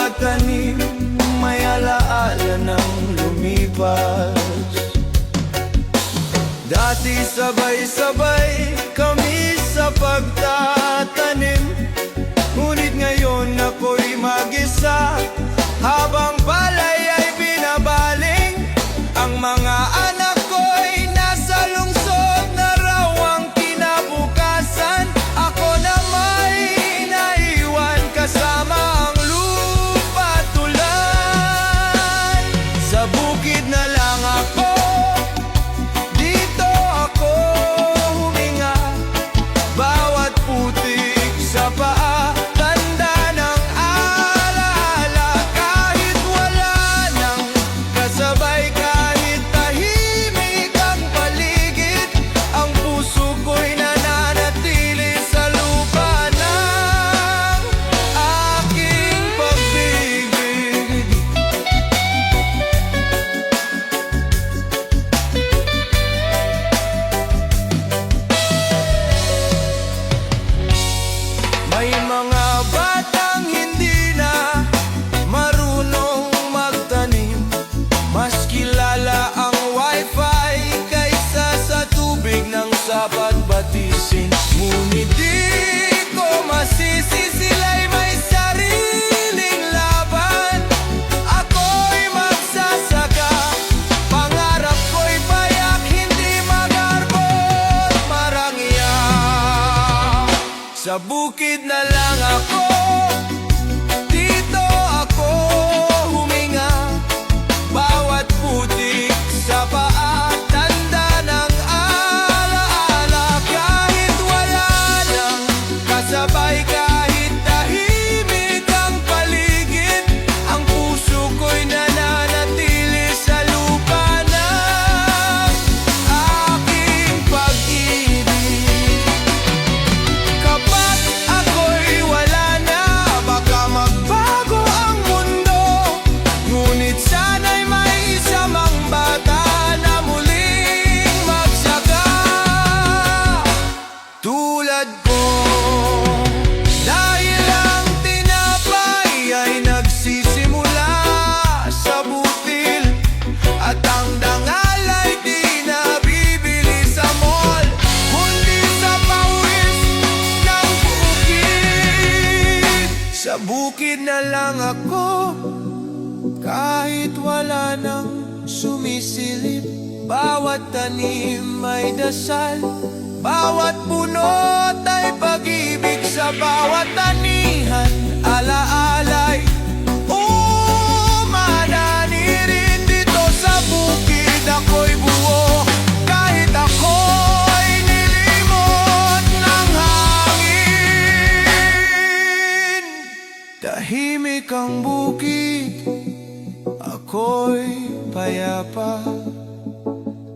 bawat tanim may alaala ng lumipas. Dati sabay-sabay kami sa pagtatanim, ngunit ngayon ako'y mag-isa. Habang palay ay binabaling, ang mga anak ko'y nasa lungsod na raw ang kinabukasan. Ako na may naiwan kasama ang lupa at ulan. Sa bukid na lang ako, dito ako huminga. Bawat putik sa paa, tanda ng alaala. Kahit wala nang kasabay, kahit tahimik ang paligid, ang puso ko'y nananatili sa lupa ng aking pag-ibig. May mga batang hindi na marunong magtanim, mas kilala ang wifi kaysa sa tubig ng sapat batisin. Ngunit di ko masisi, sila'y may sariling laban. Ako'y magsasaka, pangarap ko'y payak, hindi magarbot marangya. Sa bukid na lang ako, dito ako huminga. Bawat putik sa paa, tanda ng alaala. Kahit wala nang kasabay, kahit tahimik ang paligid, ang puso ko'y nananatili sa lupa ng aking pag-ibig. Kapag ako'y wala na, baka magbago ang mundo, ngunit sana'y may isa mang bata na muling magsaka tulad ko. Dahil ang tinapay ay nagsisimula sa butil, at ang dangal ay di nabibili sa mall, kundi sa pawis ng bukid. Sa bukid na lang ako, kahit wala nang sumisilip. Bawat tanim ay dasal, bawat bunot ay pag-ibig. Sa bawat tanihan, alaala'y umananirin. Dito sa bukid ako'y buo, kahit ako'y nilimot ng hangin. Tahimik ang bukid, ako'y payapa.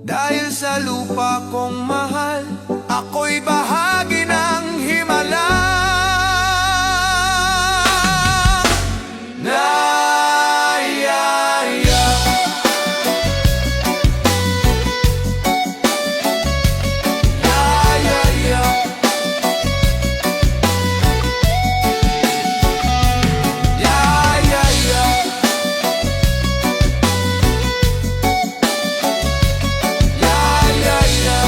Dahil sa lupa kong mahal, ako'y bahagi ng himala. Nayaya. Nayaya. Nayaya. Yeah, yeah, yeah.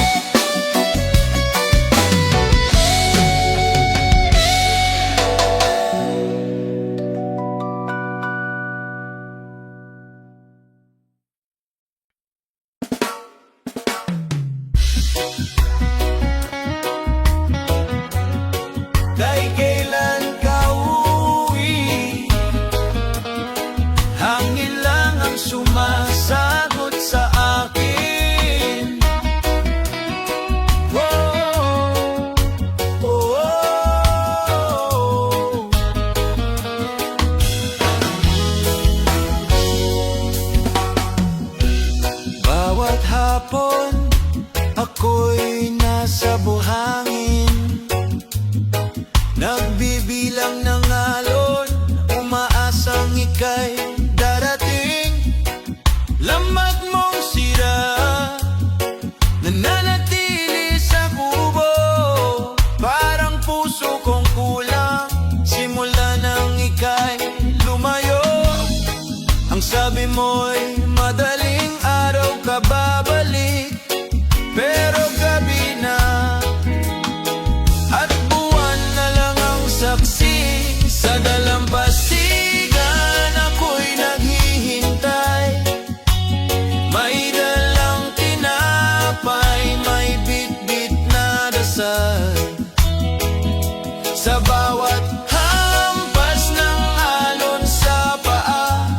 Sa bawat hampas ng alon sa paa,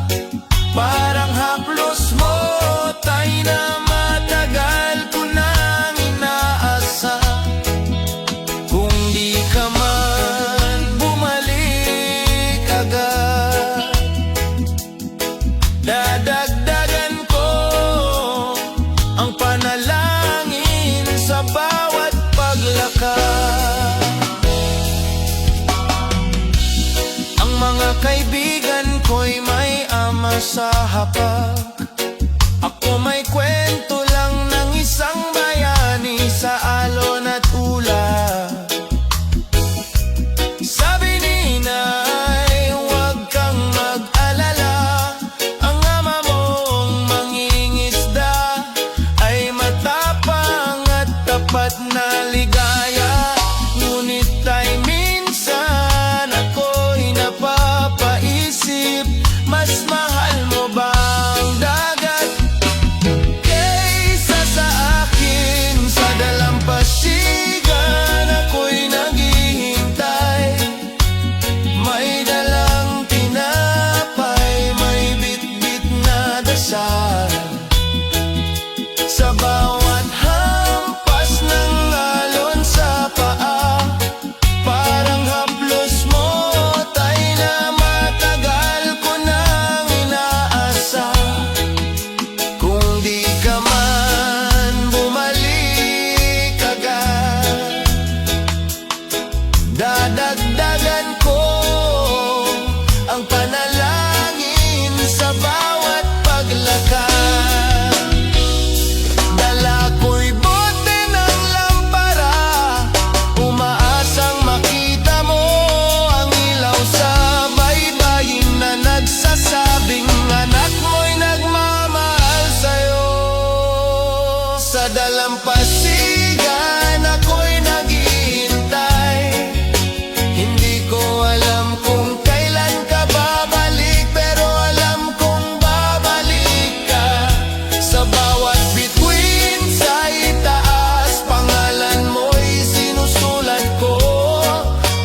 parang haplos mo, tay na matagal ko nang inaasa. Kung di ka man bumalik agad, dadagdagan ko ang panalangin sa bawat paglakad. Ang mga kaibigan ko'y may ama sa hapag, ako may kwento lang ng isang bayani sa alon at ulap. Sabi ni Inay, huwag kang mag-alala, ang ama mong mangingisda ay matapang at tapat na ligaya. Ngunit ay minsan ako'y napapaisip, mas mahal mo ba ang dagat kaysa sa akin? Sa dalampasigan ako'y naghihintay, may dalang tinapay, may bitbit na dasal. Sa bawat hampas ng alon sa paa, parang haplos mo, tay na matagal ko nang inaasa. Kung di ka man bumalik agad, dadagdagan ko ang panalangin sa bawat paglakad. Dala ko'y bote ng lampara, umaasang makita mo ang ilaw sa baybayin na nagsasabing anak mo'y nagmamahal sa'yo. Sa dalampasigan ako'y naghihintay, hindi ko alam kung kailan ka babalik, pero alam kong babalik ka. Sa bawat bituin sa itaas, pangalan mo'y sinusulat ko.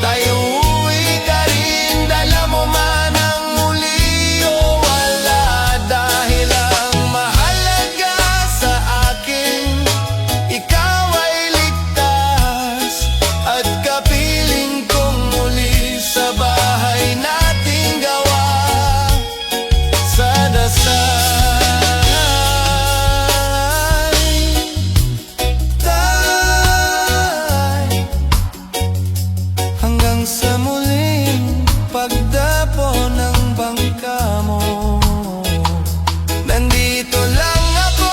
Tayo uwi ka rin, dala mo man ang muli o wala, dahil ang mahalaga sa akin, ikaw ay ligtas at kapiling kong muli sa bahay nating gawa sa dasal. Tay, hanggang sa muling pagdapo ng bangka mo, nandito lang ako,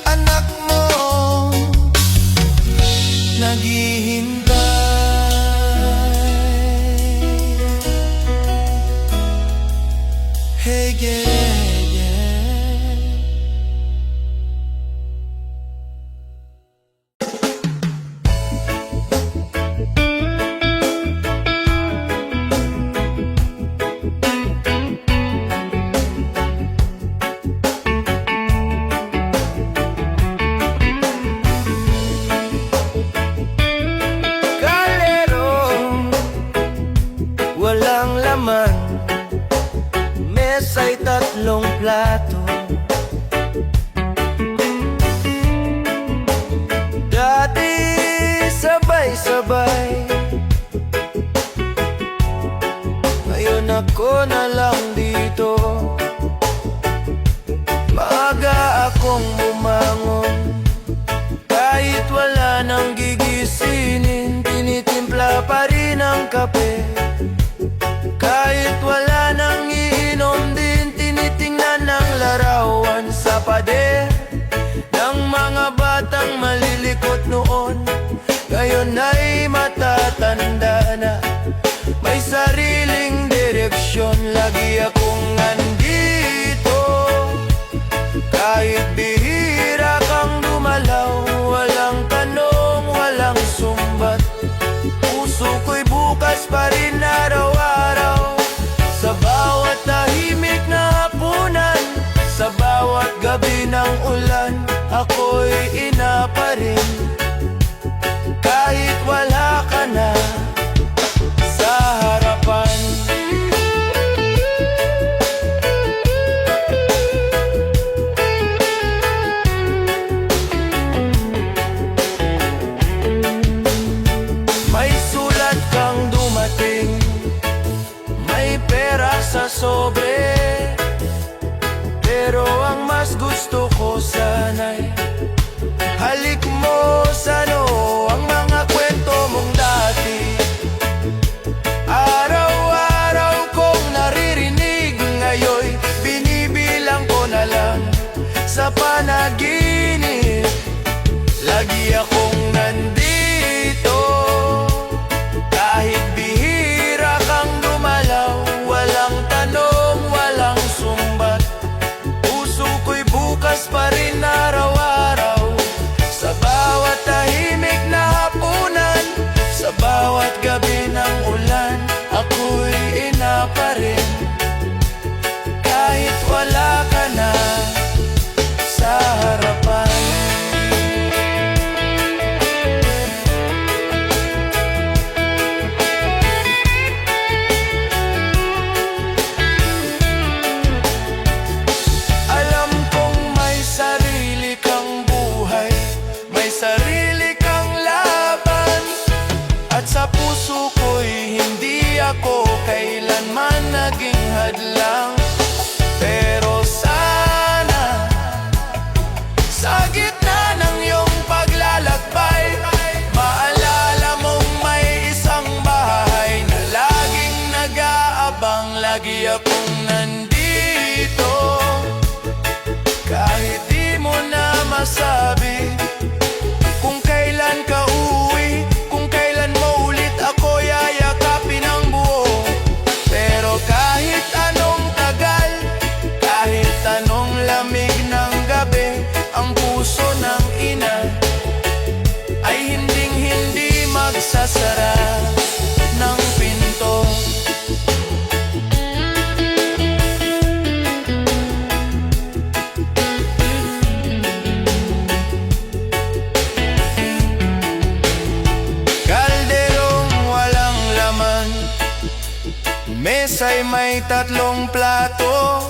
anak mo, naghihintay. Hey, get it, yeah. Kalero, walang laman, mesa'y tatlong plato. Dati sabay-sabay, ngayon ako na lang dito. Maaga akong bumangon, kahit wala nang gigisinin, tinitimpla pa rin ang kape. Kahit wala nang iinom din, tinitingnan ang larawan sa pader ng mga batang malilikot noon. Ngayon ay matatanda na, may sariling direksyon. Lagi akong nandito, kahit bihira kang dumalaw. Walang tanong, walang sumbat, puso ko'y bukas pa rin araw-araw. Sa bawat tahimik na hapunan, sa bawat gabi ng ulan, ako'y ina pa rin. Kahit wala ka na, sobre. Pero ang mas gusto ko sana'y halik mo sa ang mga kwento mong dati. Araw-araw kong naririnig, ngayon binibilang ko na lang sa panaginip. Lagi akong nandito, kahit bihira kang dumalaw. Walang tanong, walang sumbat, puso ko'y bukas pa rin araw-araw. Sa bawat tahimik na hapunan, sa bawat gabi ng ulan, ako'y ina pa rin. Kahit wala ka na sa harapan. Alam kong may sarili kang buhay, may sarili kang laban, at sa puso ko'y hindi ako kailanman naging hadlang. Pero sana sa gitna ng iyong paglalakbay, maalala mong may isang bahay na laging nag-aabang. Lagi akong nandito, kahit di mo na masabi kung kailan ka uuwi, kung kailan mo ulit ako yayakapin ng buo. Pero kahit anong tagal, kahit anong lamig ng gabi, ang puso ng ina ay hinding-hindi magsasara ng pinto. Kalderong walang laman, mesa'y may 3 plato,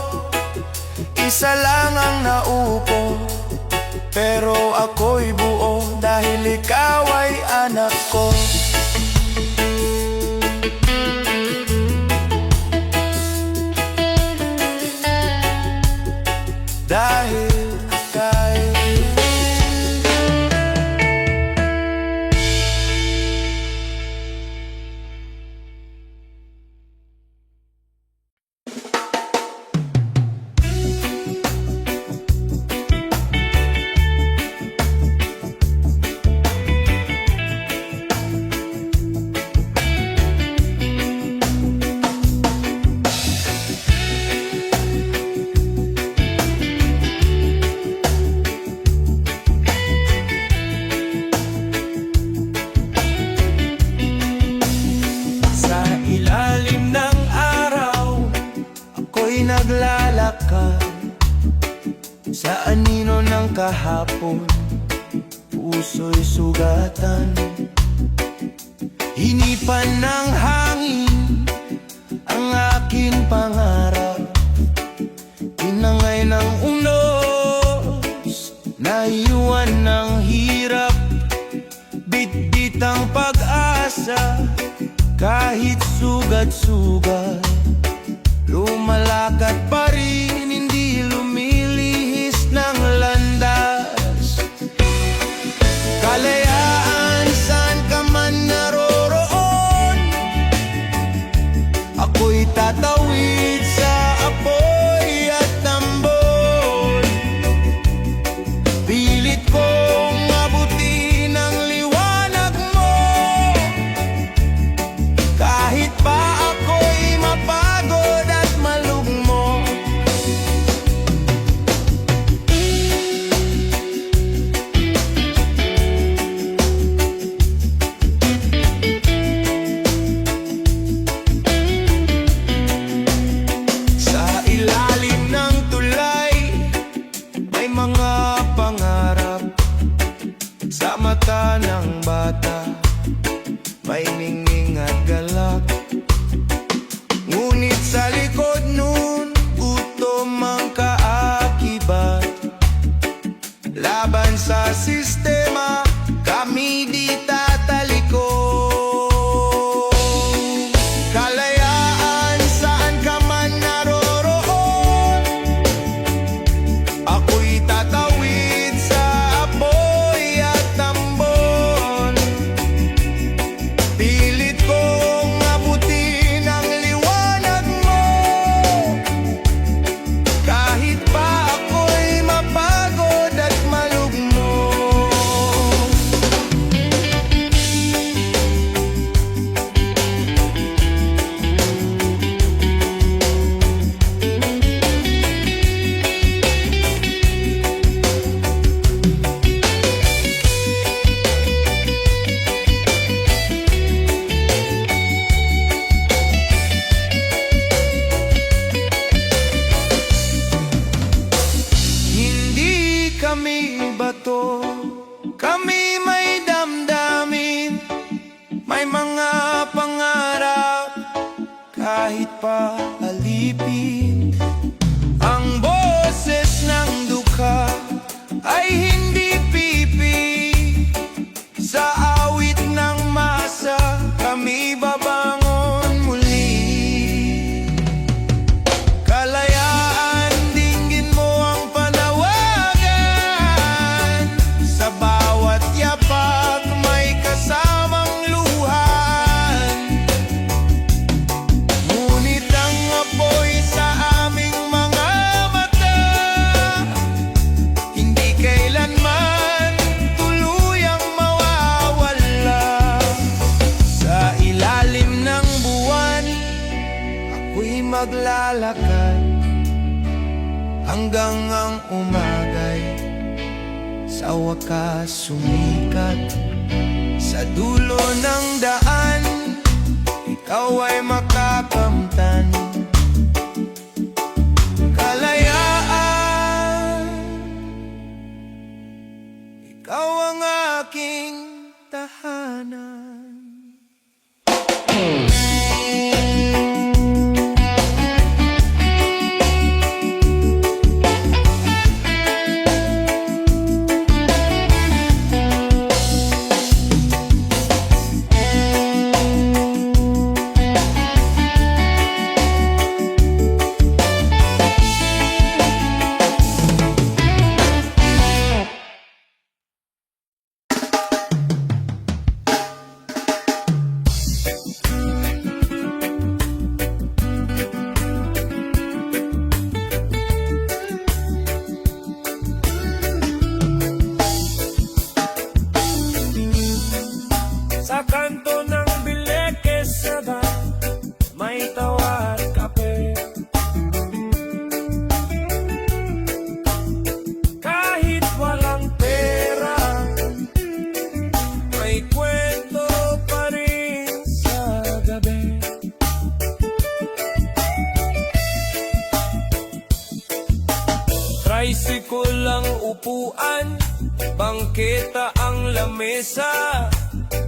isa lang ang naupo. Pero ako'y buo dahil ikaw ay anak ko. Dahil kay naglalakad sa anino ng kahapon, puso'y sugatan. Hinipan ng hangin ang aking pangarap, tinangay ng unos, naiwan ng hirap. Bitbit ang pag-asa, kahit sugat-sugat, lumalakad pa rin, hindi lumilihis ng landas. Kalayaan saan ka man naroroon, ako'y tatawid sa apoy at tambol. Pilit kong abutin ang liwanag mo, kahit pa ako'y mapagod at malugmok. may mga pangarap kahit pa alipin. Ang boses ng dukha ay hindi pipi. Sa awit ng masa kami babangon muli. Kalayaan, dinggin mo ang panawagan. Sa bawat yapak may kasamang luhan. Ngunit ang apoy sa aming mga mata hindi kailanman tuluyang mawawala. Sa ilalim ng buwan ako'y maglalakad hanggang ang umagay. Sa wakas sumikat sa dulo ng daan, ikaw ay makakamtan. Kalayaan, ikaw ang aking tahanan. Sa kanto ng Bilekes may tawa at kape. Kahit walang pera, may kwento pa rin sa gabi. Tricycle ang upuan, bangketa ang lamesa.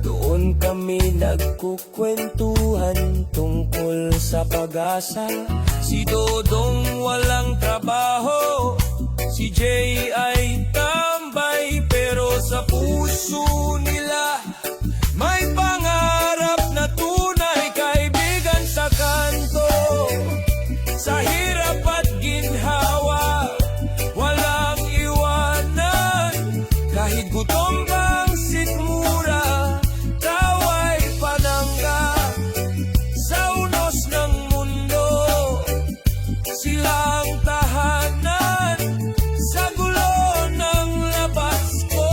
Doon kami nagkukwentuhan tungkol sa pag-asa. Si Dodong walang trabaho, si Jay ay tambay. Pero sa puso nila may pangarap na tunay. Kaibigan sa kanto, sa hirap at ginhawa, walang iwanan. Kahit gutom bang sikmura, tawa'y panangga. Sa unos ng mundo, sila ang tahanan. Sa gulo ng labas ko,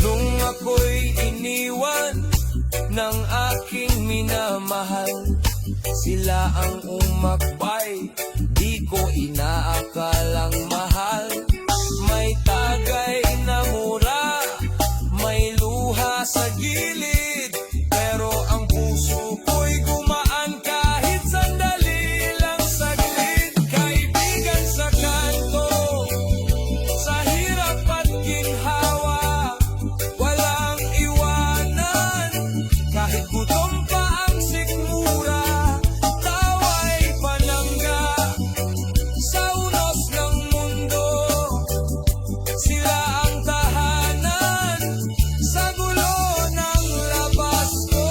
nung ako'y iniwan ng aking minamahal, sila ang umakbay, di ko inaakalang mahal. May tagay na mura, may luha sa gilid, pero ang puso ko'y gumaan kahit sandali lang saglit. Kaibigan sa kanto, sa hirap at ginhawa, walang iwanan. Kahit gutom pa ang sikmura, tawa'y panangga. Sa unos ng mundo, sila ang tahanan. Sa gulo ng labas ko,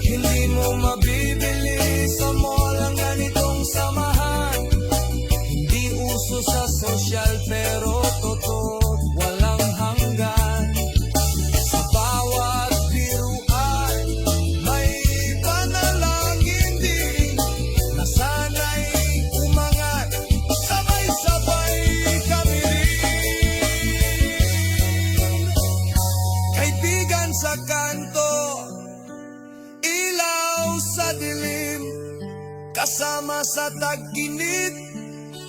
hindi mo mabibili sa mall ang ganitong samahan. Hindi uso sa sosyal pero totoo, walang hanggan. Sa bawat biruan may panalangin din, na sana'y umangat, sabay-sabay kami rin. Kaibigan sa kanto, ilaw sa dilim, kasama sa tag-init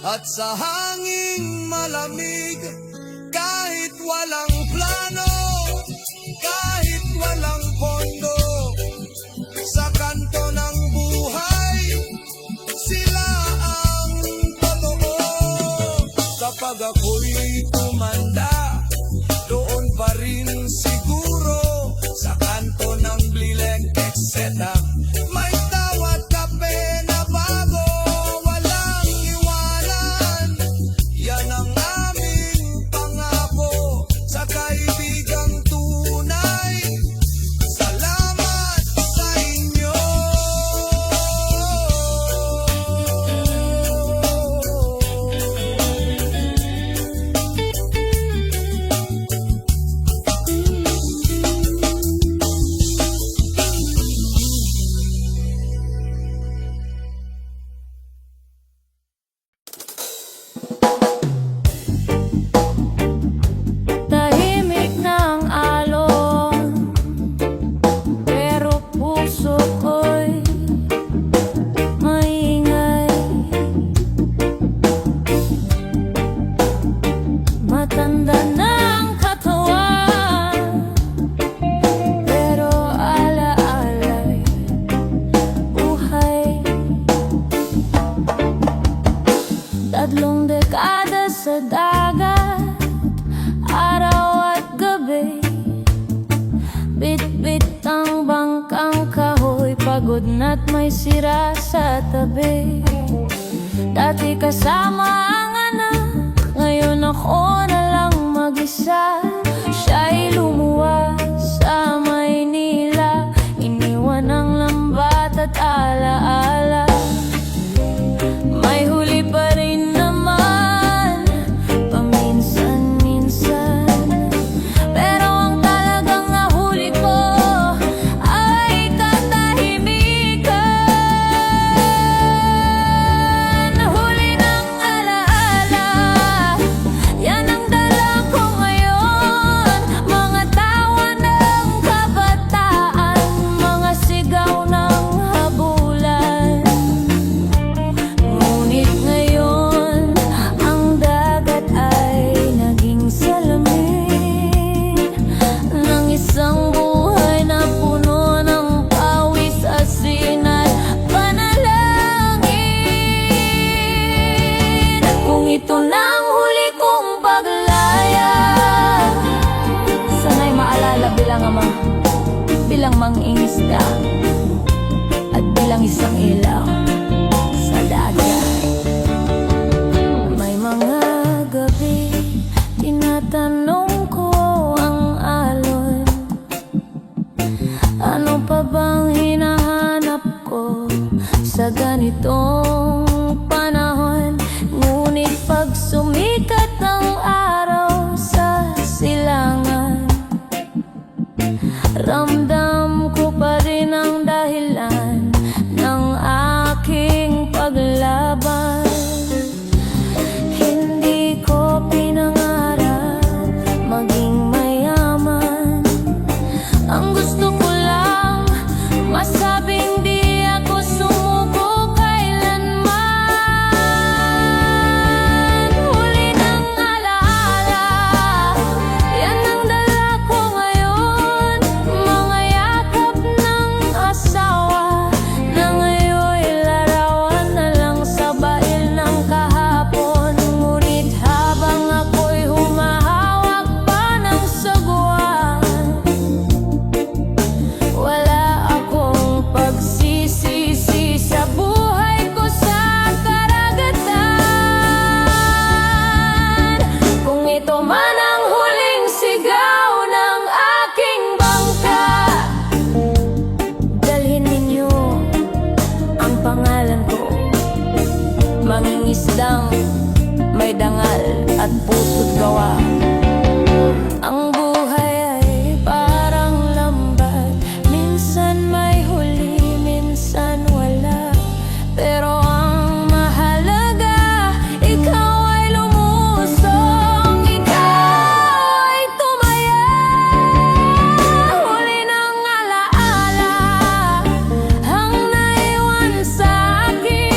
at sa hanging malamig. Kahit walang plano, kahit walang pondo, sa kanto ng buhay, sila ang totoo. Kapag ako'y tumanda, doon pa rin siguro sa kanto ng Blileg Exeta. May tawat kape na bago, walang iwanan. Yan ang aming pangako sa kaibigang tunay. Salamat sa inyo. Tahimik ng alon, pero puso ko'y maingay. Matanda ng katawan, pero alaala'y buhay. Tatlong dekada sa dagat, araw at gabi, bit-bit ang bangkang kahoy, pagod na't may sira sa tabi. Dati kasama ang anak, ngayon ako na lang mag-isa. Siya'y lumuwas sa Maynila, iniwan ang lambat at alaala. May huli pa rin naman, paminsan-minsan, pero ang talagang nahuli ko ay katahimikan. Huli ng alaala, yan ang dala ko ngayon. Mga tawa ng kabataan, mga sigaw ng habulan. Ngunit ngayon, ang dagat ay naging salamin ng isang buhay na puno ng pawis, asin at panalangin. Kung ito na ang huli kong paglaya, sana'y maalala bilang ama, bilang mangingisda, at bilang isang ilaw sa dagat. May mga gabi, tinatanong ko ang alon, ano pa bang hinahanap ko sa ganitong panahon? Ngunit pag sumikat ang araw sa silangan, ramdam ko pa rin ang dahilan ng aking paglaban. Hindi ko pinangarap maging mayaman. Ang gusto ko lang masabing di ako sumuko kailanman. Huli ng alaala, yan ang dala ko ngayon. Mga yakap ng asawa na ngayon'y larawan na lang sa bail ng kahapon. Ngunit habang ako'y humahawak pa ng sagwan, wala akong pagsisisi sa buhay ko sa karagatan. Kung ito man ang huling sigaw ng aking bangka, dalhin ninyo ang pangalan ko, mangingisdang may dangal at puso't gawa. Ang buhay ay parang lambat, minsan may huli, minsan wala. Pero ang mahalaga, ikaw ay lumusong, ikaw ay tumaya. Huli ng alaala, ang naiwan sa akin.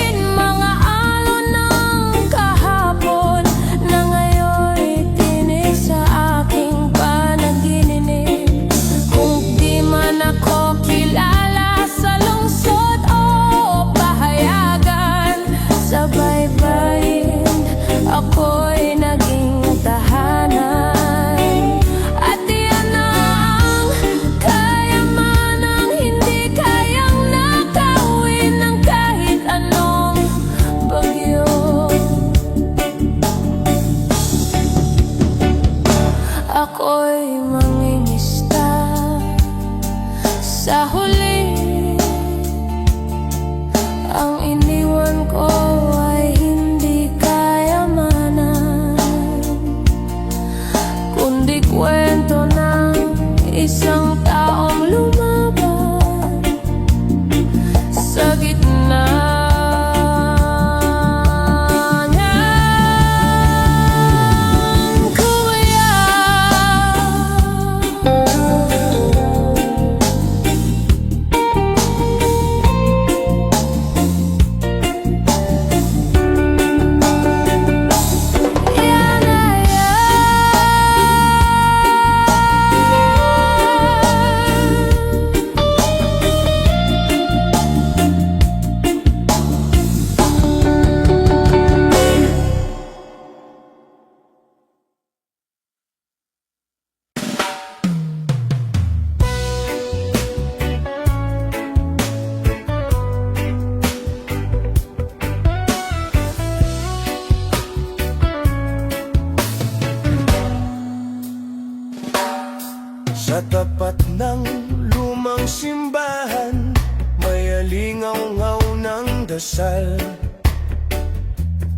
Singaw-ngaw ng dasal,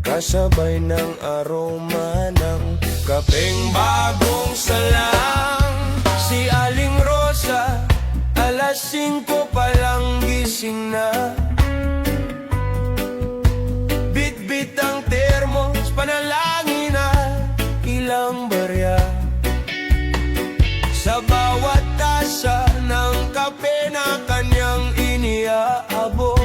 kasabay ng aroma ng kapeng bagong salang. Si Aling Rosa, alas 5 pa lang gising na. Bit-bit ang termos, panalangin na ilang barya. Sa bawat tasa ng kape na kanyang iniaabot,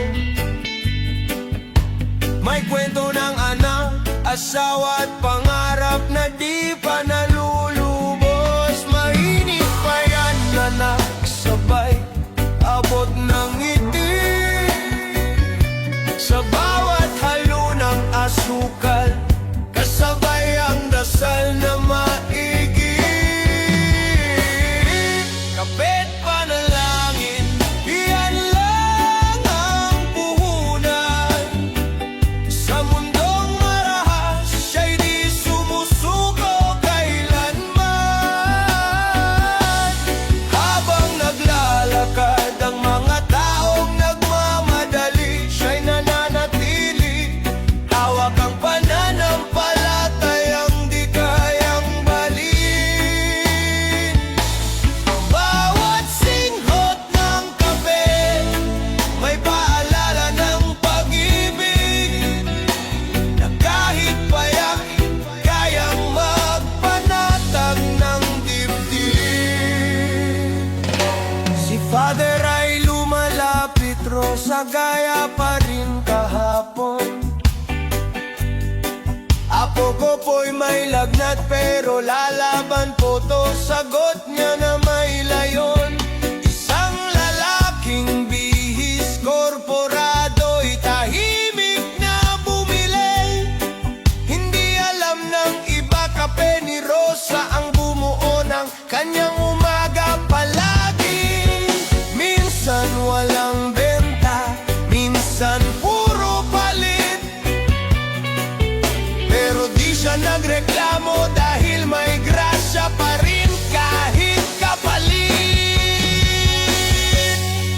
may kwento ng anak, asawa at pangarap na di pa nalulubos. Mainit pa yan na nagsabay, abot ng ngiti. Sa bawat halo ng asukal, kasabay ang dasal na maigi. Kapit panalangin, iyan lang ang puhunan. Sa mundong marahas, siya'y di sumusuko kailanman. Habang naglalakad ang mga taong nagmamadali, siya'y nananatili. Hawak ang pananampalatayang di kayang balin. Bawat singhot ng kape, may paalala ng pag-ibig, na kahit payak, kayang magpanatag ng dibdib. Si Father ay lumalapit, Rosa, gaya pa rin kahapon. Apo ko po'y may lagnat pero lalaban po to. Sagot niya na may layon. Isang lalaking bihis, korporado'y tahimik na bumili. Hindi alam ng iba, kape ni Rosa ang bumuo ng kanyang umaga palagi. Minsan walang benta, minsan puro palit, pero di siya nagreklamo dahil may grasya pa rin kahit kapalit.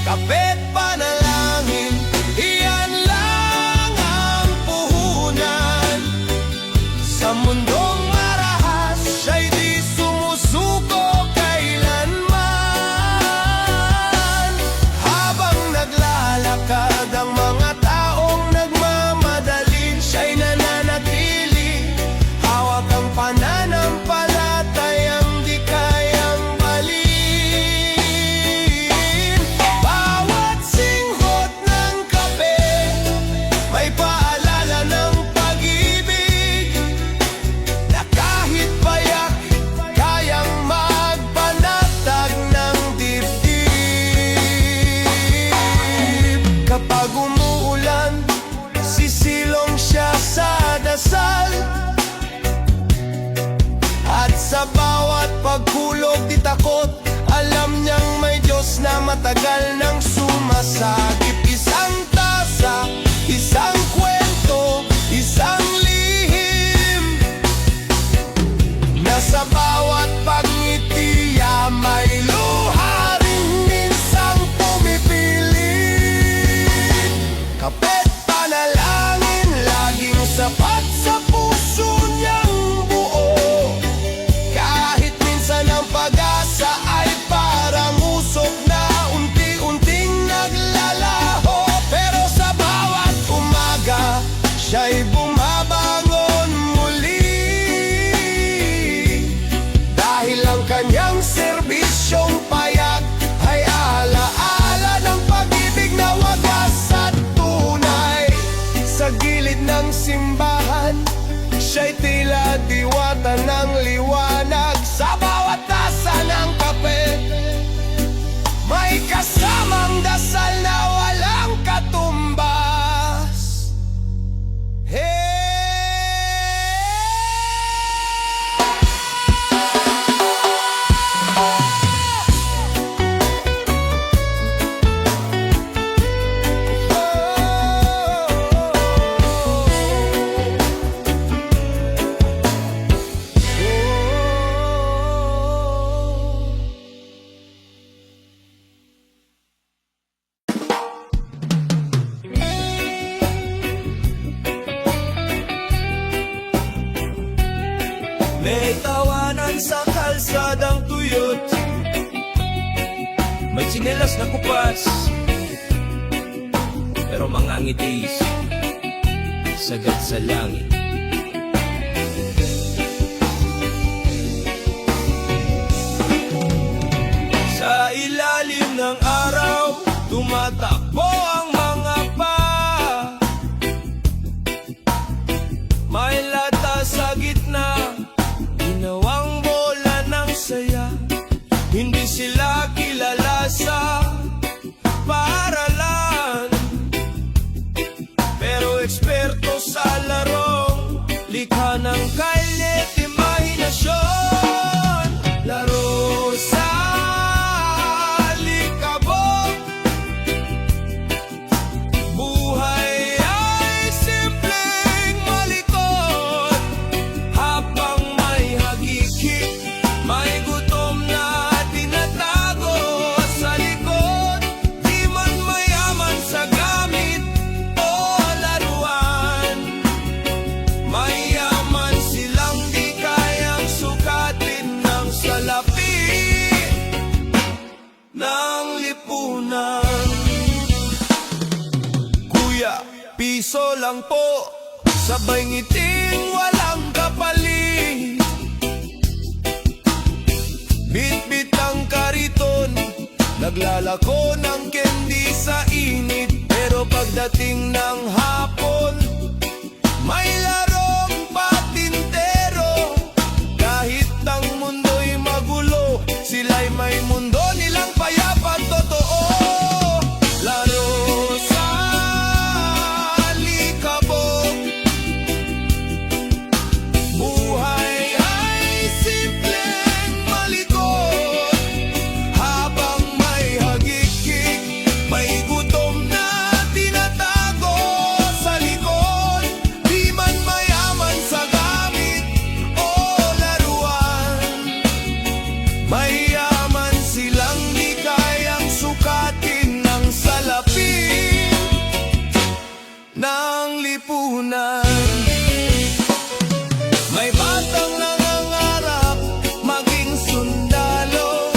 Kapit panalangin, iyan lang ang puhunan. Sa mundong marahas, siya'y di sumusuko kailanman. Habang naglalakad ang mga taong nagmamadali, siya'y nananatili. Hawak ang pananampalatayang di kayang balin. Bawat singhot ng kape, may paalala ng pag-ibig, na kahit payak, kayang magpanatag ng dibdib. Kapag umuulan, sisilong siya sa dasal, at sa bawat pagkulog di takot, alam niyang may Diyos na matagal nang sumasagip. Isang tasa, isang kwento, isang lihim, na sa bawat pagngiti may luha rin minsang pumipilit. Kapit panalangin, laging sapat sa puso niyang buo. Kahit minsan ang pag-asa ay parang usok na unti-unting naglalaho, pero sa bawat umaga, siya'y bumabangon muli. Dahil ang kanyang serbisyong payak ay alaala ng pag-ibig na wagas at tunay. Sa gilid ng simbahan, siya'y tila diwata ng liwanag. Sa bawat tasa ng kape, may kasamang dasal na walang katumbas. Hey! May tawanan sa kalsadang tuyot, may tsinelas na kupas, pero mga ngitis sagat sa langit. Sa ilalim ng araw, tumatakbo ang mga pa. May lata sa gitna, ginawang bola ng saya. Hindi sila kilala sa paaralan, pero eksperto sa larong likha ng kalit imahinasyon. Laro sa likabok, buhay ay simpleng malikot. Habang may hagikik, may gutom na tinatago sa likod. Di man mayaman sa gamit o laruan, mayaman silang di kayang sukatin ng salapi ng lipunan. Kuya, piso lang po, sabay ngiting walang kapalit. Bit-bit ang kariton, naglalako ng candy sa init. Pero pagdating ng hapon, may larong patintero. Kahit ang mundo'y magulo, sila'y may mundo nilang payapat totoo. Laro sa likabok, buhay ay simpleng malikot. Habang may hagikik, may gutom na tinatago sa likod. Di man mayaman sa gamit o laruan, mayaman silang di kayang sukatin ng salapi ng lipunan. May batang nangangarap maging sundalo,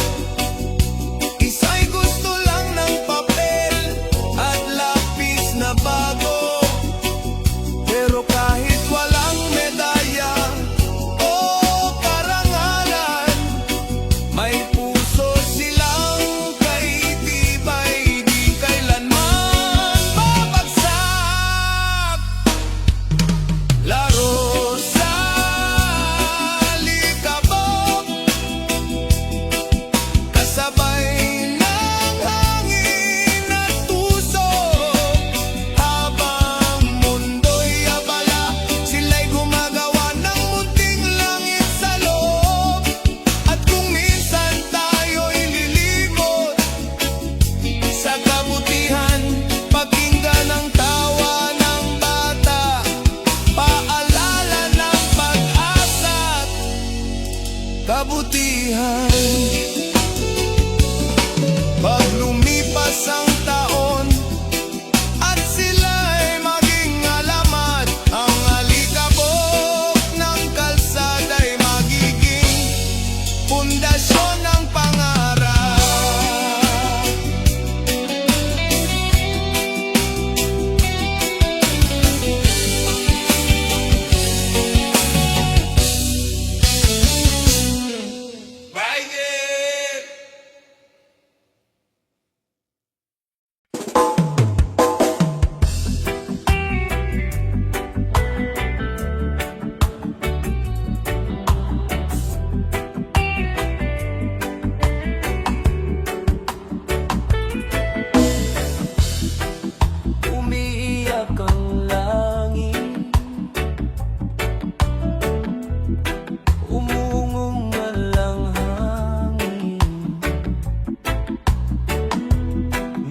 isa'y gusto lang ng papel at lapis na bago. Pero kahit walang medalya o karangalan, may puso silang kaitibay, di kailanman babagsak. Laro sa likabok, kasabay ng hangin at tusok. Habang mundo'y abala, sila'y gumagawa ng munting langit sa loob. At kung minsan tayo'y lilimot sa kabutihan, pakinggan ang tawa ng bata, paalala ng pag-asa't kabutihan. Pag lumipas ang taon at sila'y maging alamat, ang alikabok ng kalsada'y magiging pundasyon ng pangarap. Biden! Umiiyak ang langit, umungong na lang hangin.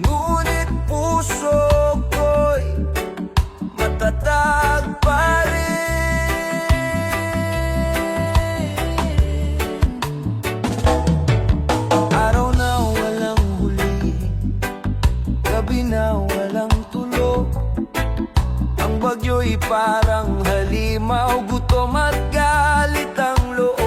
Ngunit puso ko'y matatag pa rin. Araw na walang huli, gabi na walang tulog. Ang bagyo'y parang halimaw, gutom at galit ang loob.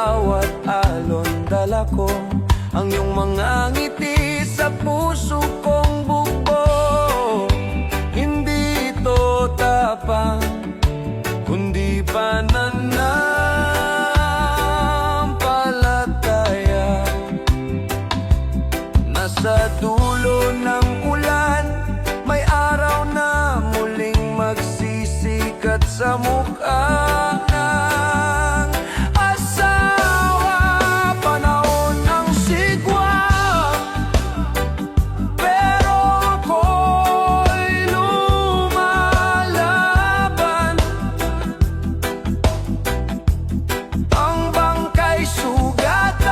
bawat alon dala ko ang iyong mga ngiti sa puso kong buko. Hindi ito tapang, kundi pananampalataya. Nasa dulo ng ulan, may araw na muling magsisikat sa mukha ng asawa. Panahon ng sigwa, pero ako'y lumalaban. Ang bangkay sugatan,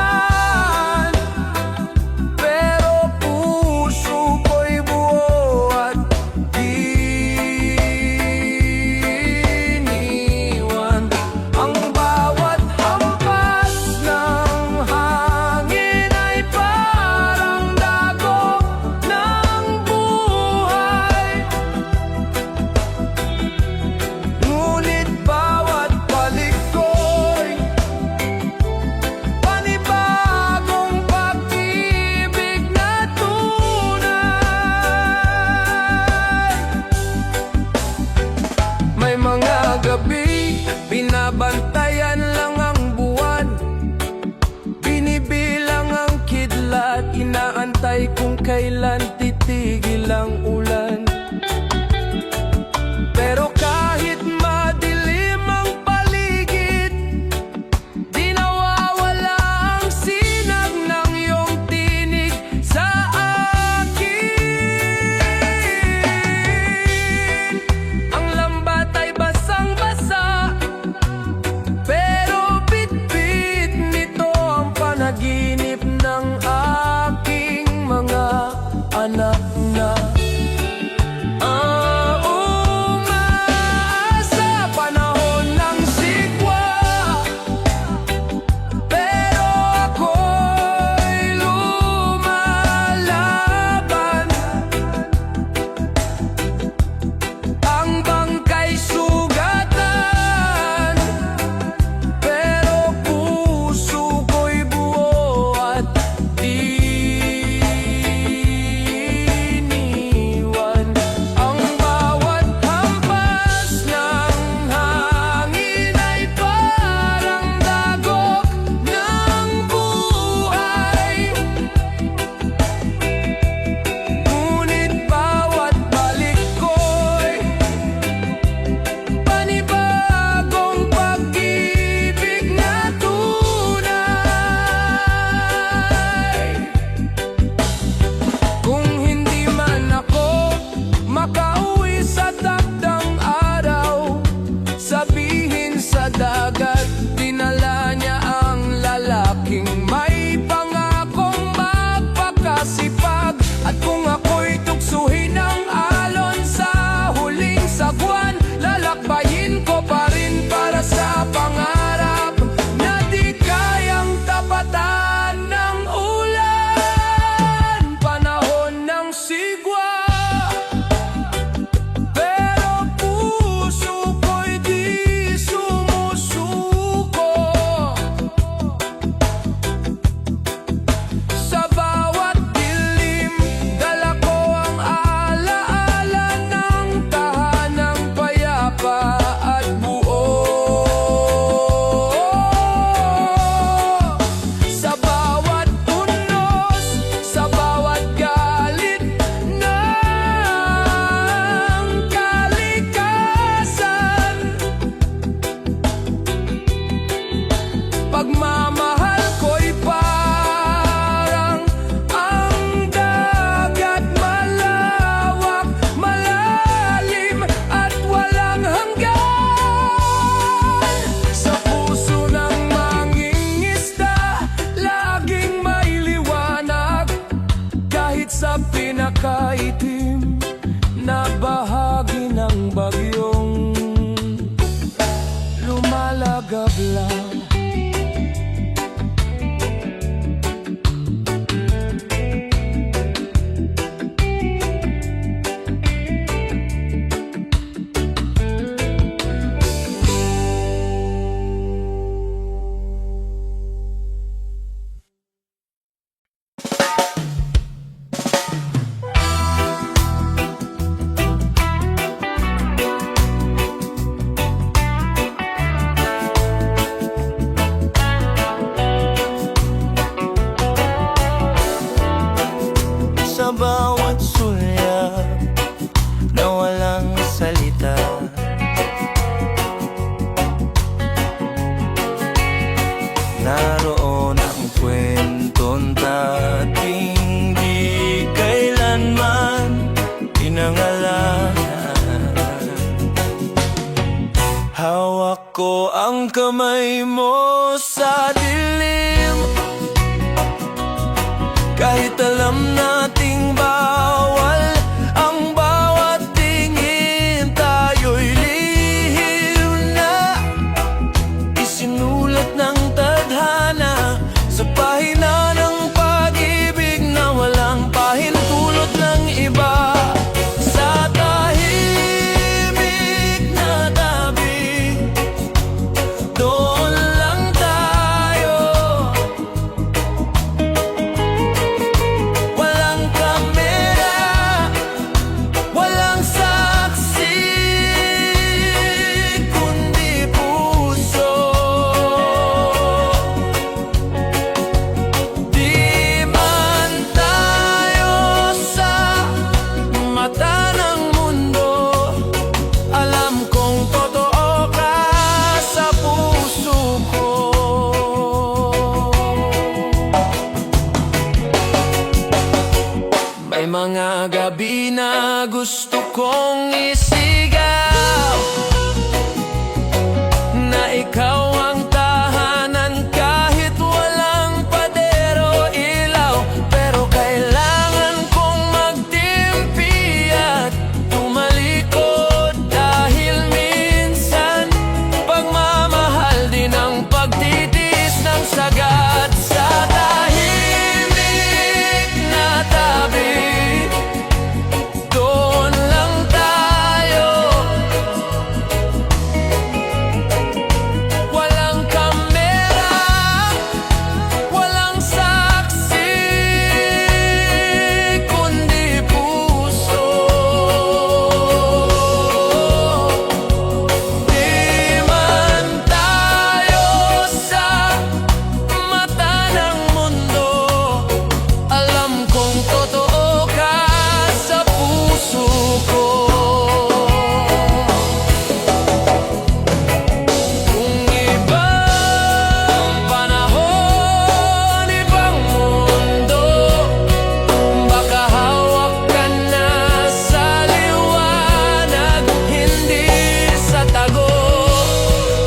pero puso ko'y buo at iniwan. Ang bawat hampas ng hangin ay parang dagok ng buhay. Ngunit bawat balik ko'y kamay mo sa dilim. Kahit alam nating bawal ang bawat tingin, tayo'y lihim na isinulat ng tadhana sa pahina ng pag-ibig na walang pahintulot ng iba. Sa tahimik na tabi, doon lang tayo. Walang kamera, walang saksi, kundi puso. Di man tayo sa mata ng mundo, alam kong totoo ka sa puso ko. May mga gabi na gusto kong isigaw na ikaw ang tahanan kahit walang padero ilaw. Pero kailangan kong magtimpi at tumalikod dahil minsan pagmamahal din ang pagtitiis ng sagat. Sa tahimik na tabi, doon lang tayo. Walang kamera, walang saksi, kundi puso. Di man tayo sa mata ng mundo, alam kong totoo ka sa puso ko. Kung ibang panahon, ibang mundo, baka hawak ka na sa liwanag, hindi sa tago.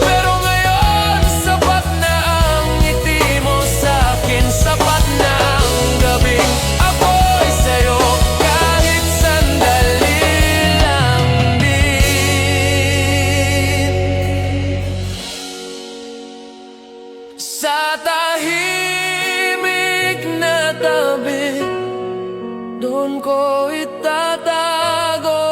Pero ngayon, sapat na ang ngiti mo sa'kin, sapat na ang gabing ako'y sa'yo, kahit sandali lang din. Sa tahimik na tabi, doon ko itatago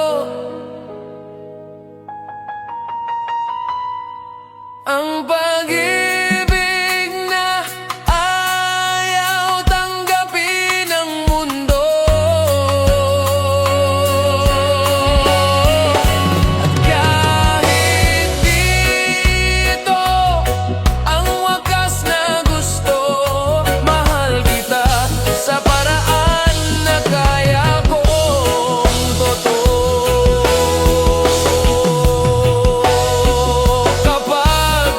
ang pag-ibig na ayaw tanggapin ng mundo. At kahit dito ang wakas na gusto, mahal kita sa paraan na kaya kong totoo. Kapag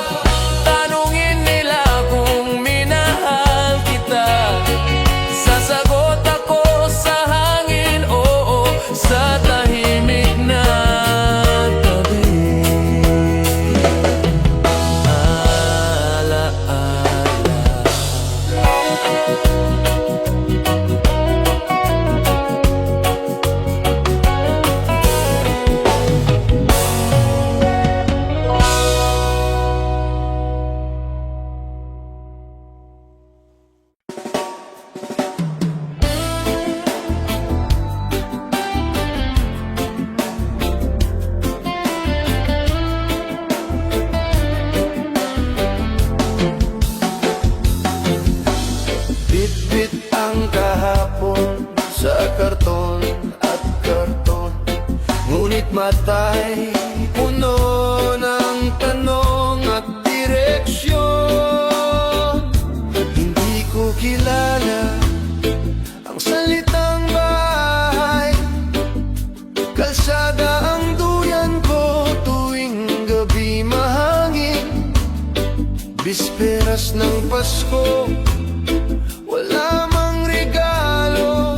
tanungin nila kung minahal kita, sasagot ako sa hangin, oo, sa tahimik na tabi. Bit-bit ang kahapon sa karton at karton, ngunit mata'y puno ng tanong at direksyon. Hindi ko kilala ang salitang bahay, kalsada ang duyan ko tuwing gabi mahangin. Bisperas ng Pasko, wala mang regalo,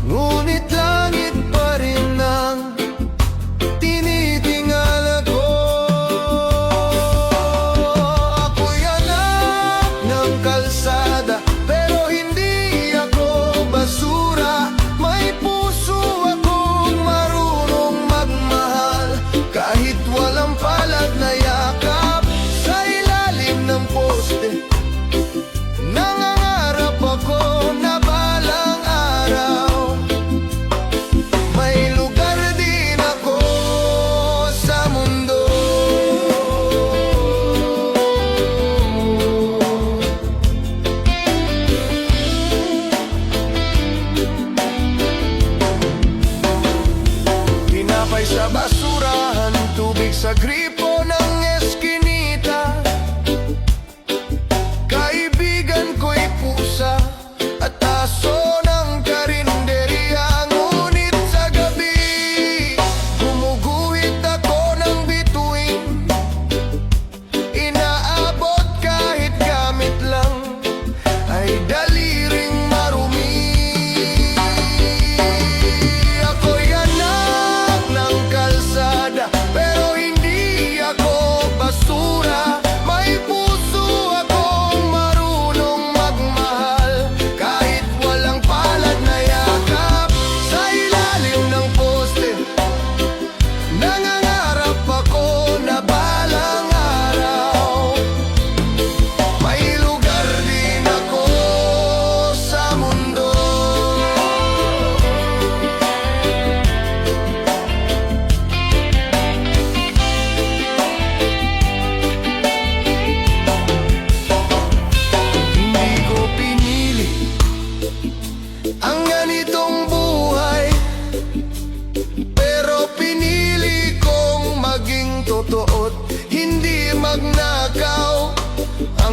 ngunit langit pa rin ang tinitingala ko.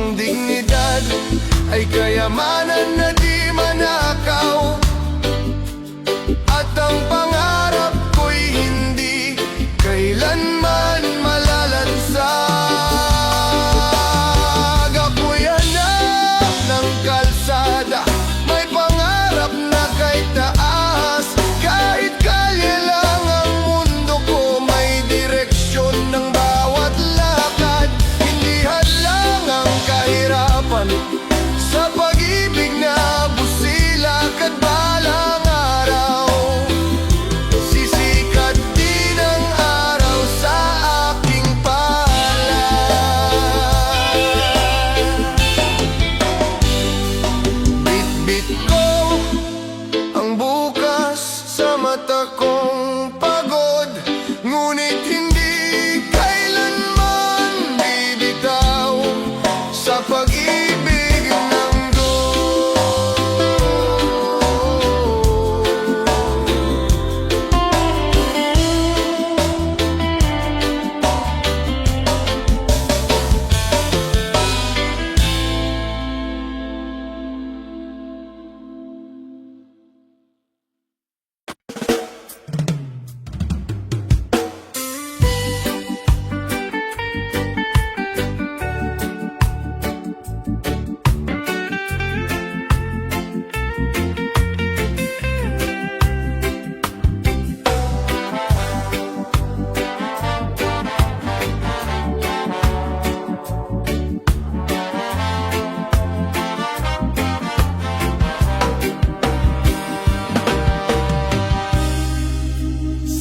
ang dignidad ay kayamanan na di manakaw. At ang pangarap ko'y hindi kailanman malalansag. Ako'y anak ng kalsada, may pangarap na kay taas. Kahit kalye lang ang mundo ko, may direksyon ng bawat lakad. Hindi hadlang ang kahirapan sa pag-ibig na busilak at balang araw. Sisikat din ang araw sa aking palad. Bit-bit ko ang bukas sa mata kong pagod, ngunit hindi kailanman bibitaw sa pag-ibig ng Diyos.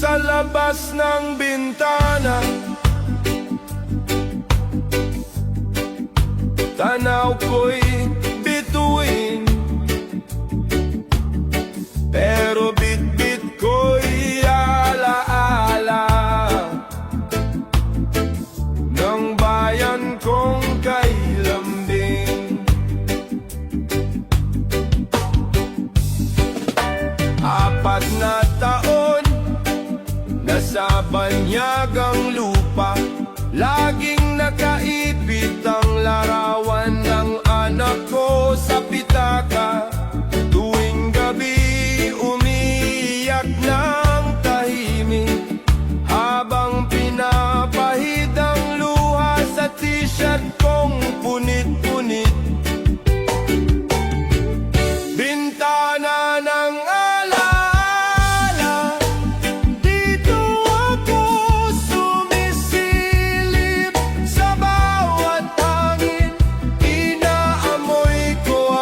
Sa labas ng bintana, tanaw ko'y bituin, pero bit-bit ko'y alaala ng bayan kong kay lambing. Apat na taon nasa banyagang lupa, laging nakaipit ang larawan ng anak ko sa pitaka. Tuwing gabi umiiyak ng tahimik, habang pinapahid ang luha sa t-shirt kong punit-punit. Bintana ng alaala, dito ako sumisilip. Sa bawat hangin, inaamoy ko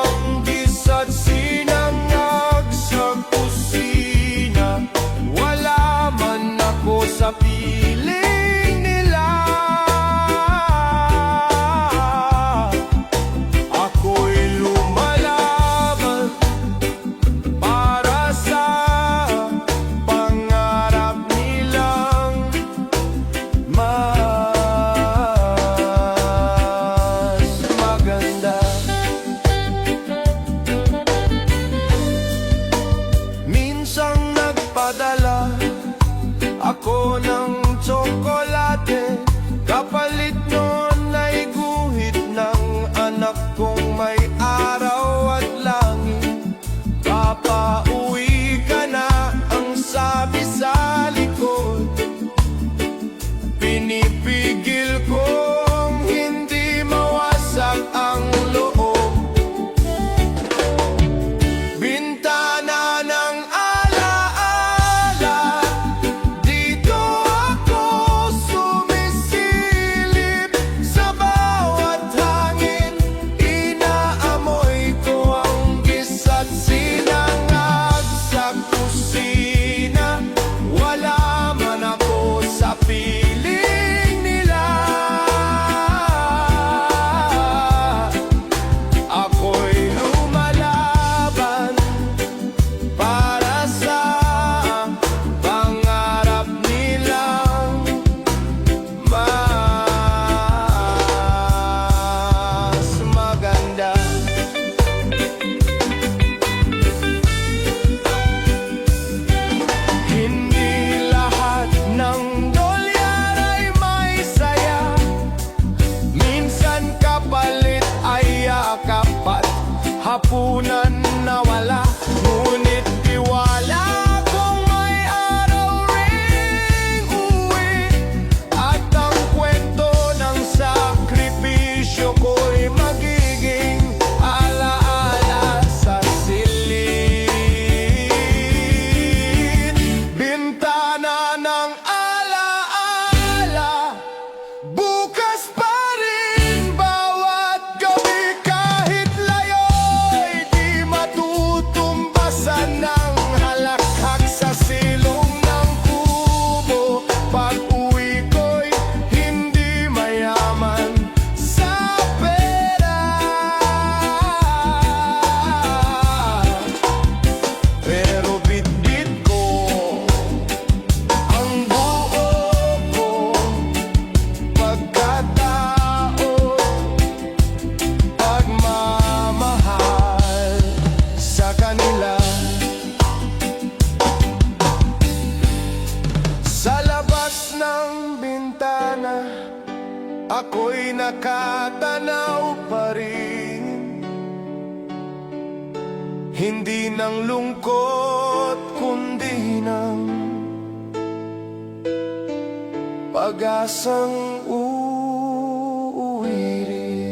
hapunan na wala, ngunit tiwala kung may araw ring uwi. At ang kwento ng sakripisyo ko'y magiging alaala sa silid. Bintana ng alaala, bukas pa rin bawat gabi. Kahit layo'y di matutumbasan ng halakhak sa silong ng kubo. Pag-uwi ko'y hindi mayaman sa pera, pero bitbit ko ang buo kong pagkatao, pagmamahal sa kanila. Sa labas ng bintana, ako'y nakatanaw pa rin, hindi ng lungkot kundi ng pag-asang uuwi rin.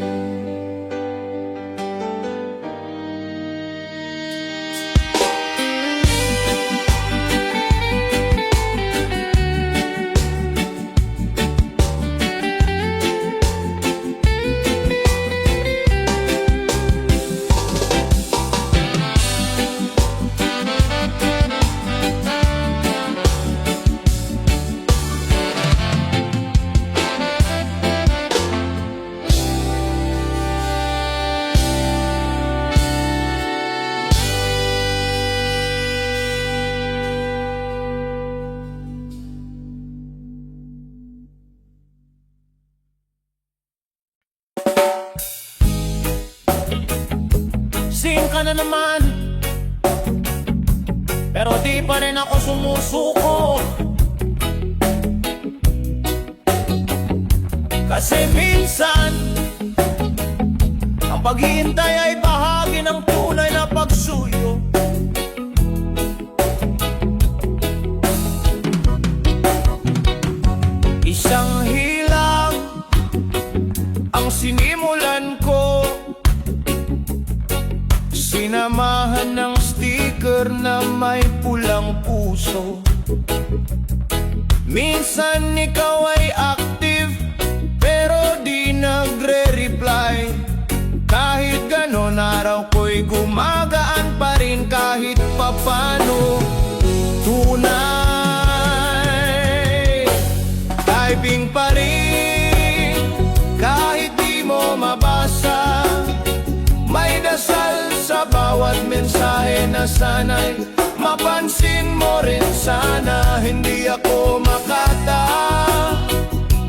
Sing ka na naman, pero di pa rin ako sumusuko. Kasi minsan, ang paghihintay ay bahagi ng tunay na pagsuyo. Isang hilang ang sinimulan ko, sinamahan ng sticker na may pulang puso. Minsan ikaw ay active, pero di nagre-reply. Kahit ganon, araw ko'y gumagaan pa rin kahit papano. Tunay, typing pa rin kahit di mo mabasa. May dasal sa bawat mensahe na sana'y mapansin mo rin sana. Hindi ako makata,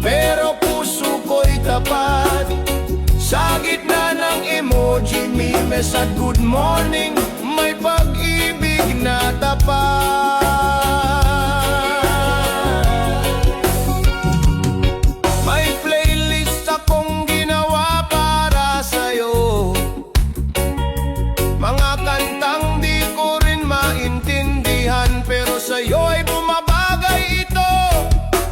pero puso ko'y tapat. Sa gitna ng emoji, memes at good morning, may pag-ibig na tapat. May playlist akong ginawa para sa'yo, mga kantang di ko rin maintindihan, pero sa'yo ay bumabagay ito.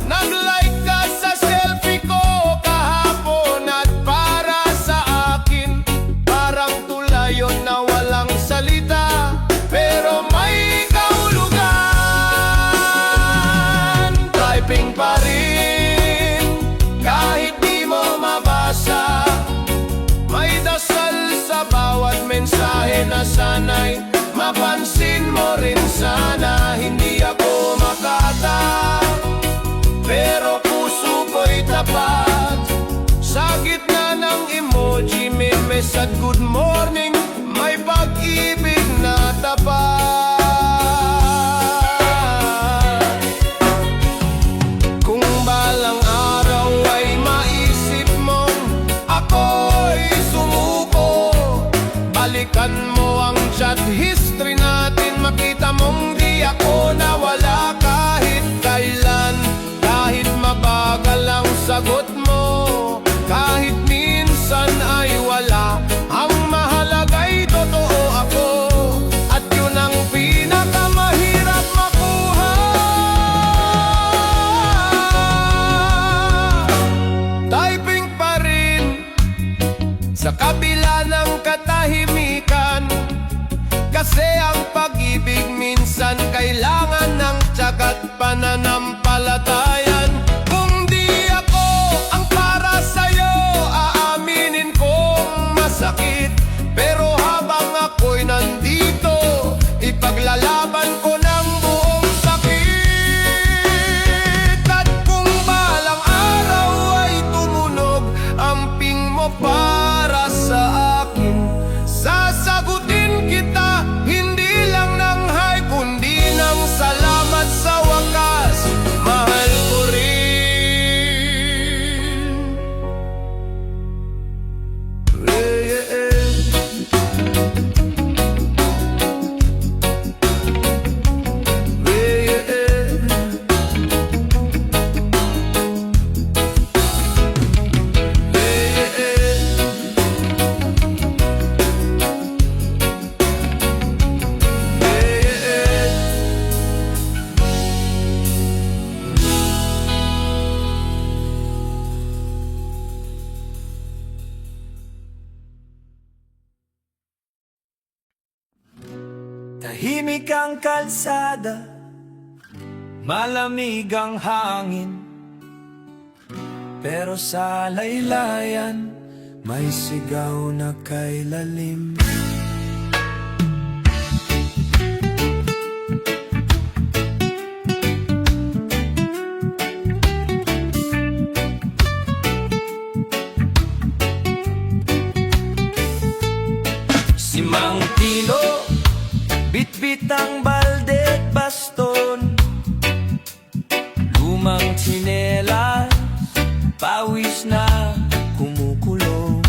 Nag-like ka sa selfie ko kahapon, at para sa akin parang tulayon na walang salita, pero may kahulugan. Typing pa rin kahit di mo mabasa. May dasal sa bawat mensahe na sana'y mapansin mo rin sana. Hindi ako makata, pero puso ko'y tapat. Sa gitna ng emoji, memes at good morning, may pag-ibig na tapat. Kung balang araw ay maisip mong ako'y sumuko, balikan mo ang chat history natin, makita mong di ako nawala kahit kailan. Kahit mabagal ang sagot mo, kahit minsan ay wala, ang mahalaga'y totoo. wala ng katahimikan. Kasi ang pag-ibig minsan kailangan ng tiyagat pananampalatayan. Kung di ako ang para sa'yo, aaminin kong masakit. Pero habang ako'y nandito, ipaglalaban ko ng buong sakit. At kung balang araw ay tumunog ang ping mo para sa akin, sasagutin kita, hindi lang ng hi, kundi ng salamat sa wakas. Mahal ko rin. Tahimik ang kalsada, malamig ang hangin, pero sa laylayan may sigaw na kay lalim. Si Mang Tino, bitbit ang balde at baston, lumang tsinelas, pawis na kumukulong.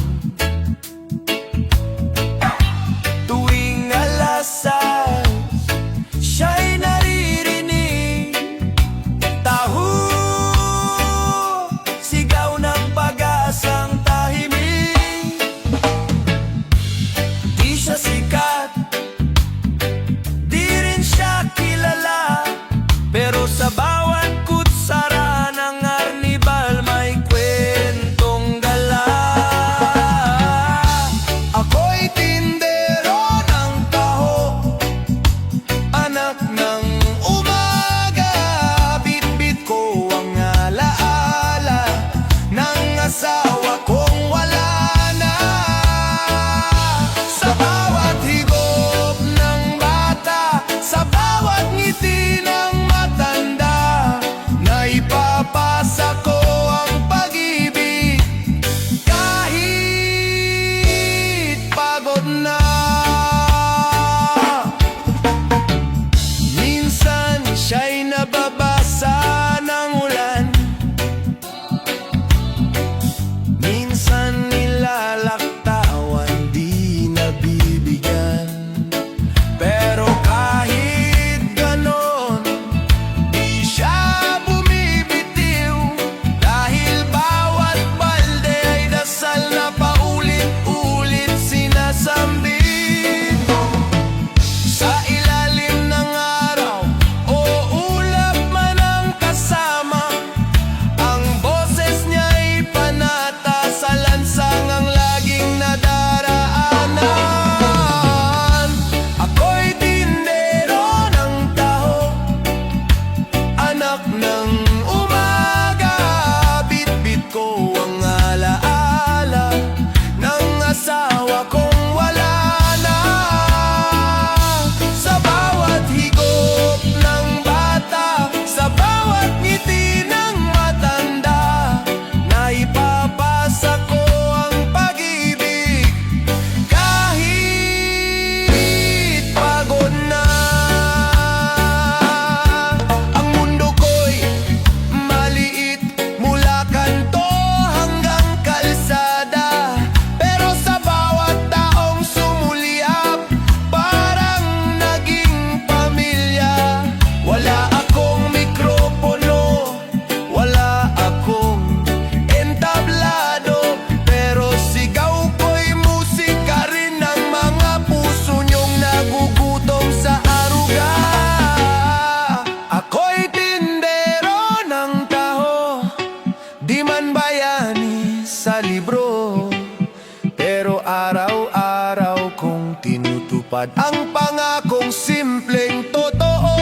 matupad ang pangakong simpleng totoo.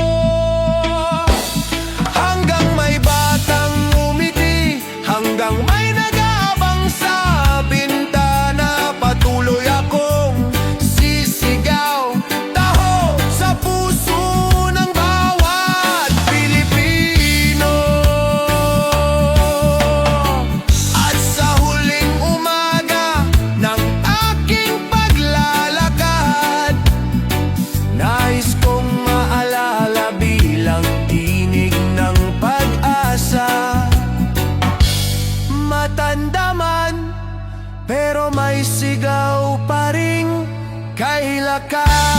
Hanggang may batang umiti, hanggang may nag-aabang sa bintana, patuloy akong sisigaw, taho sa puso ng bawat Pilipino. At sa huling umaga ng aking paglalakad, nais kong maalala bilang tinig ng pag-asa. Matanda man, pero may sigaw pa ring kailakan.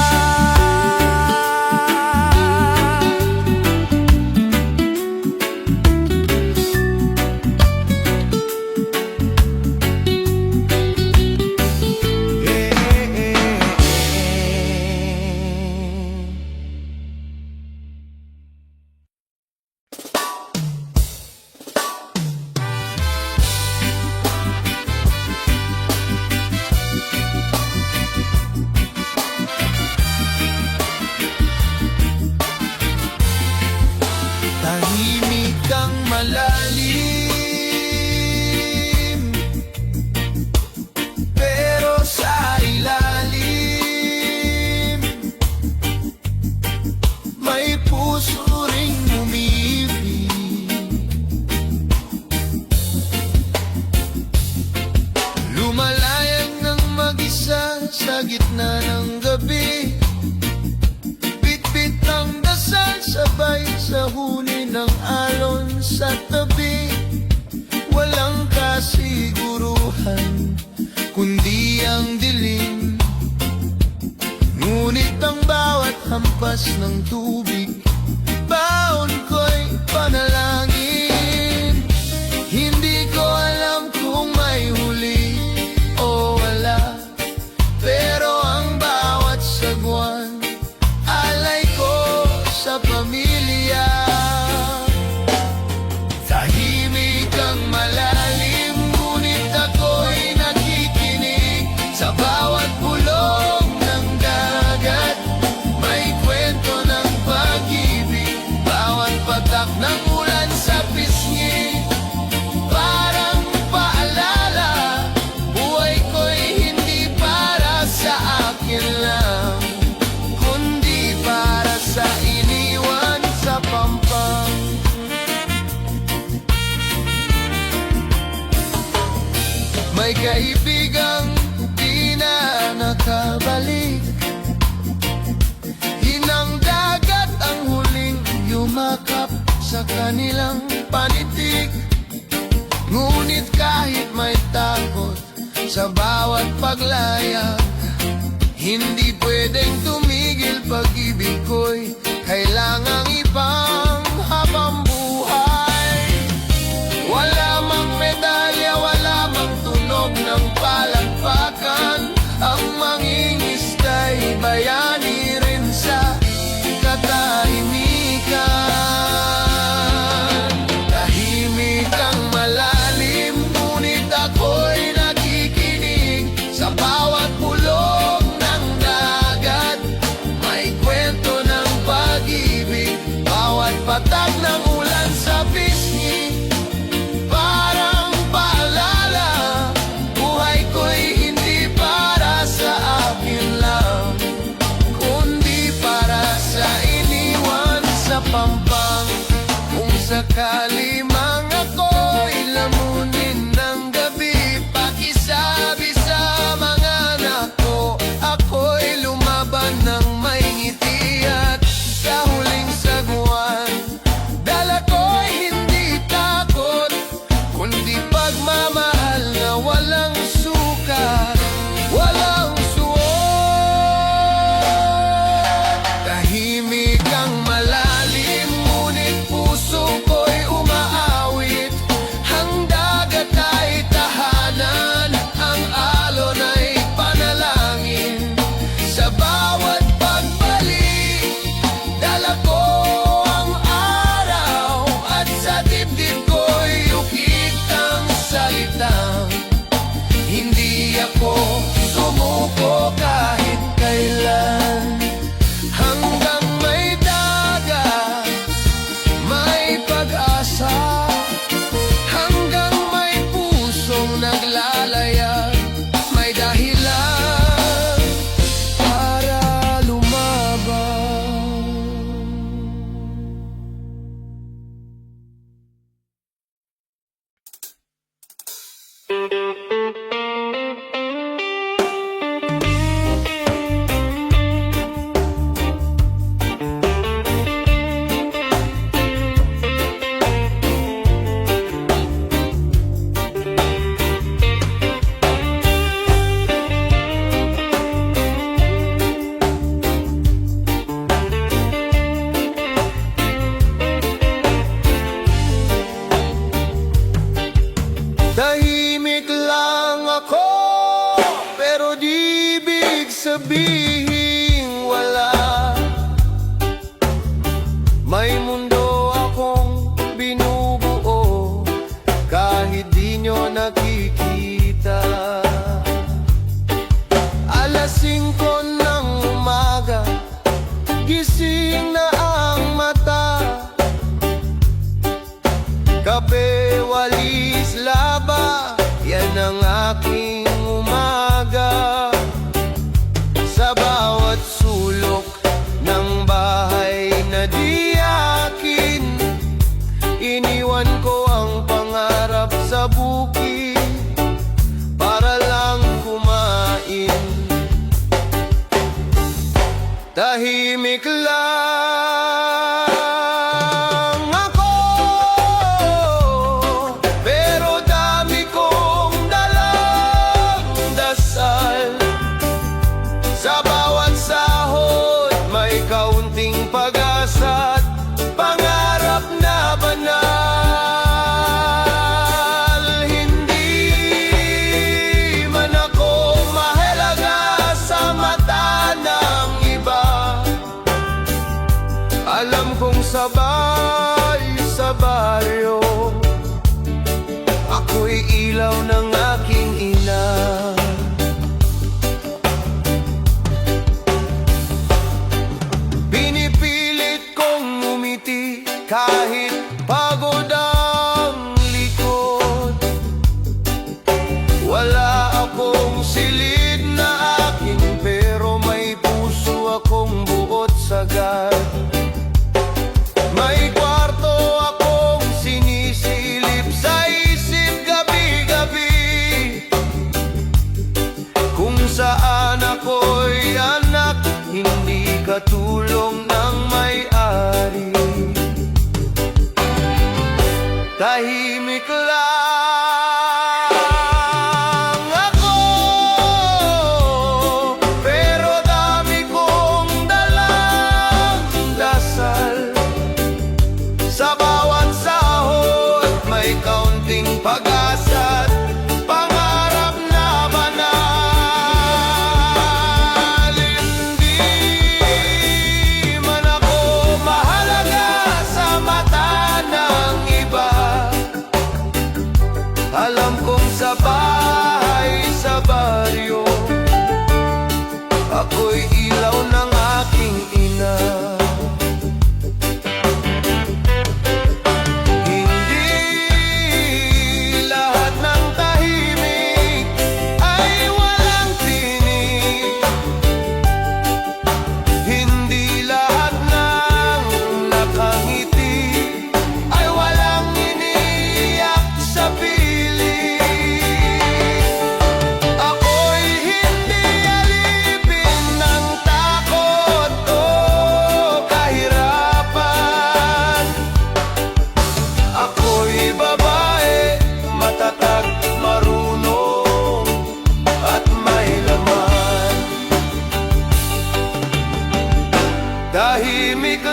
Tahimik kang malalim, pero sa ilalim may puso ring umibig. Lumalayag ng mag-isa sa gitna ng gabi, bitbit ng dasal sabay sa huni ng alon sa tabi. Walang kasiguruhan, kundi ang dilim. Ngunit ang bawat hampas ng tubig, baon ko'y panalangin. Hindi ko alam kung may huli o wala, pero ang bawat sagwan, alay ko sa pamilya. Tahimik ang malalim, ngunit ako'y nakikinig. Sa bawat bulong ng dagat, may kwento ng pag-ibig. Bawat patak ng ulan sa pisngi, parang paalala. Buhay ko'y hindi para sa akin lang, kundi para sa iniwan sa pampang. May kaibigang di na nakabalik, hinang dagat ang huling yumakap sa kanilang panitig. Ngunit kahit may takot sa bawat paglayag, hindi pwedeng tumigil pag-ibig ko'y kailangang ipang habang buhay. Wala mang medalya, wala mang tunog ng palakpakan, ang mangingista'y bayani rin sa katahimikan. Tahimik ang malalim, ngunit ako'y nakikinig. Sa bawat bulong ng dagat, may kwento ng pag-ibig. Bawat patak ng ulan sa pisngi, parang paalala. Buhay ko'y hindi para sa akin lang, sabihing wala. May mundo akong binubuo kahit di nyo nakikita. Alas 5 ng umaga, gising na ang mata. Kape, walis, laba, yan ang aking umaga. Sa bawat sulok ng bahay na di akin, iniwan ko ang pangarap sa bukid para lang kumain. Tahimik lang ako, pero dami kong dalang dasal. Sa bawat sahod may kaunting pag-asa at pangarap na banal. Hindi man ako mahalaga sa mata ng iba, alam kong sabay sa baryo, ako'y ilaw ng aking ina. Pinipilit kong ngumiti kahit pagod ang likod. Wala akong silid na akin, pero may puso akong buot sagad. May kwarto akong sinisilip sa isip gabi-gabi, kung saan ako'y anak, hindi katulong ng may-ari. Tahimik lang ako, pero dami kong dalang dasal. Sa bawat sahod may kaunting pag-asa at pangarap na banal. Hindi man ako mahalaga sa mata ng iba, alam kong sa bahay sa baryo, ako'y ilaw ng aking ina. Tahimik